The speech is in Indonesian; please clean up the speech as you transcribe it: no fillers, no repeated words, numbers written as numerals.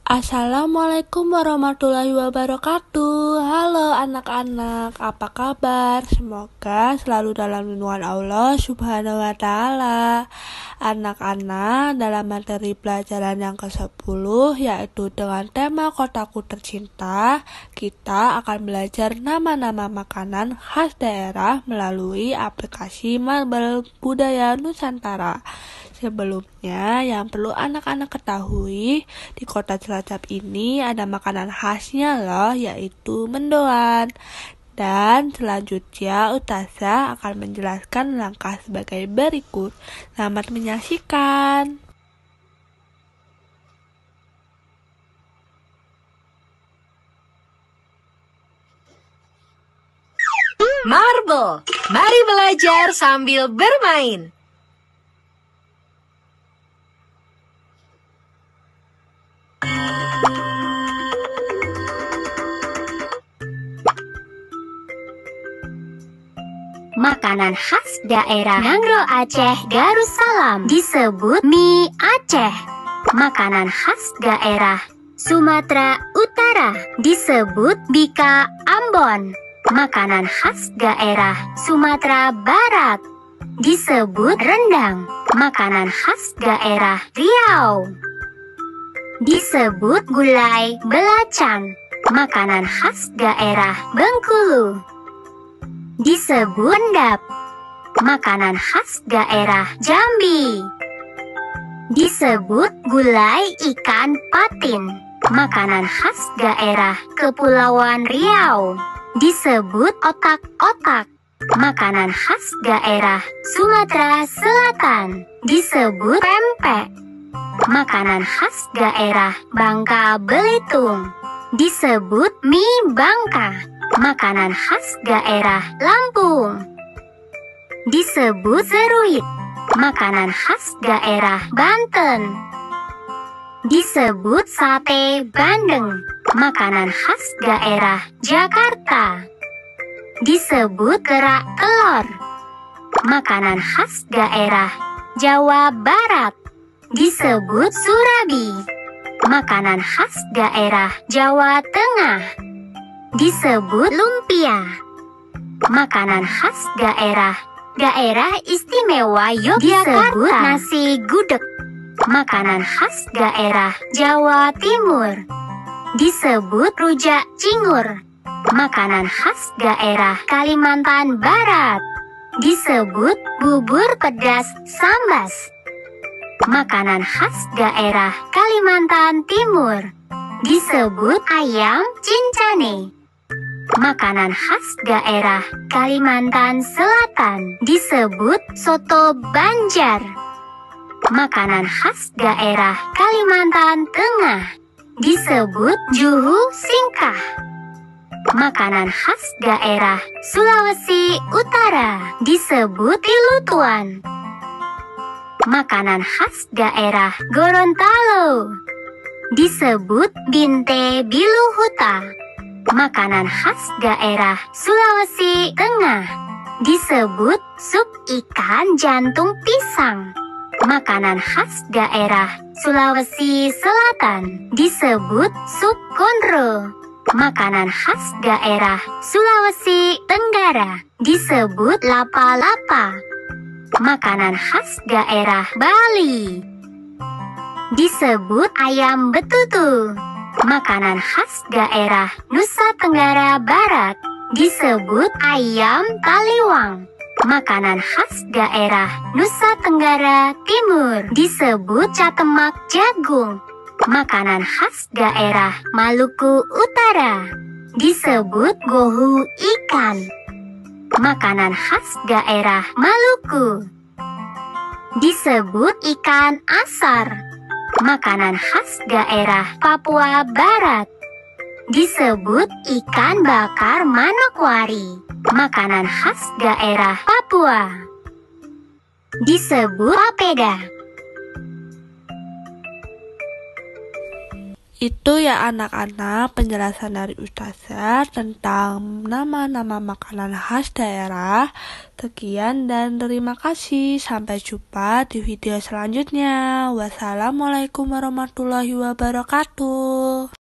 Assalamualaikum warahmatullahi wabarakatuh. Halo anak-anak, apa kabar? Semoga selalu dalam lindungan Allah Subhanahu wa Ta'ala. Anak-anak, dalam materi pelajaran yang ke-10 yaitu dengan tema Kotaku Tercinta, kita akan belajar nama-nama makanan khas daerah melalui aplikasi Marble Budaya Nusantara. Sebelumnya, yang perlu anak-anak ketahui, di kota Cilacap ini ada makanan khasnya loh, yaitu mendoan. Dan selanjutnya Ustazah akan menjelaskan langkah sebagai berikut. Selamat menyaksikan. Marble, mari belajar sambil bermain. Makanan khas daerah Nangro Aceh Darussalam disebut mie Aceh. Makanan khas daerah Sumatera Utara disebut bika Ambon. Makanan khas daerah Sumatera Barat disebut rendang. Makanan khas daerah Riau disebut gulai belacang. Makanan khas daerah Bengkulu disebut endap. Makanan khas daerah Jambi disebut gulai ikan patin. Makanan khas daerah Kepulauan Riau disebut otak-otak. Makanan khas daerah Sumatera Selatan disebut pempek. Makanan khas daerah Bangka Belitung disebut mie Bangka. Makanan khas daerah Lampung disebut seruit. Makanan khas daerah Banten disebut sate bandeng. Makanan khas daerah Jakarta disebut kerak telur. Makanan khas daerah Jawa Barat disebut surabi. Makanan khas daerah Jawa Tengah disebut lumpia. Makanan khas daerah Istimewa Yogyakarta disebut nasi gudeg. Makanan khas daerah Jawa Timur disebut rujak cingur. Makanan khas daerah Kalimantan Barat disebut bubur pedas sambas. Makanan khas daerah Kalimantan Timur disebut ayam cincane. Makanan khas daerah Kalimantan Selatan disebut soto Banjar. Makanan khas daerah Kalimantan Tengah disebut juhu singkah. Makanan khas daerah Sulawesi Utara disebut tilutuan. Makanan khas daerah Gorontalo disebut binte biluhuta. Makanan khas daerah Sulawesi Tengah disebut sup ikan jantung pisang. Makanan khas daerah Sulawesi Selatan disebut sup konro. Makanan khas daerah Sulawesi Tenggara disebut lapa-lapa. Makanan khas daerah Bali disebut ayam betutu. Makanan khas daerah Nusa Tenggara Barat disebut ayam taliwang. Makanan khas daerah Nusa Tenggara Timur disebut catemak jagung. Makanan khas daerah Maluku Utara disebut gohu ikan. Makanan khas daerah Maluku disebut ikan asar. Makanan khas daerah Papua Barat disebut ikan bakar manokwari. Makanan khas daerah Papua disebut papeda. Itu ya anak-anak penjelasan dari Ustazah tentang nama-nama makanan khas daerah. Sekian dan terima kasih. Sampai jumpa di video selanjutnya. Wassalamualaikum warahmatullahi wabarakatuh.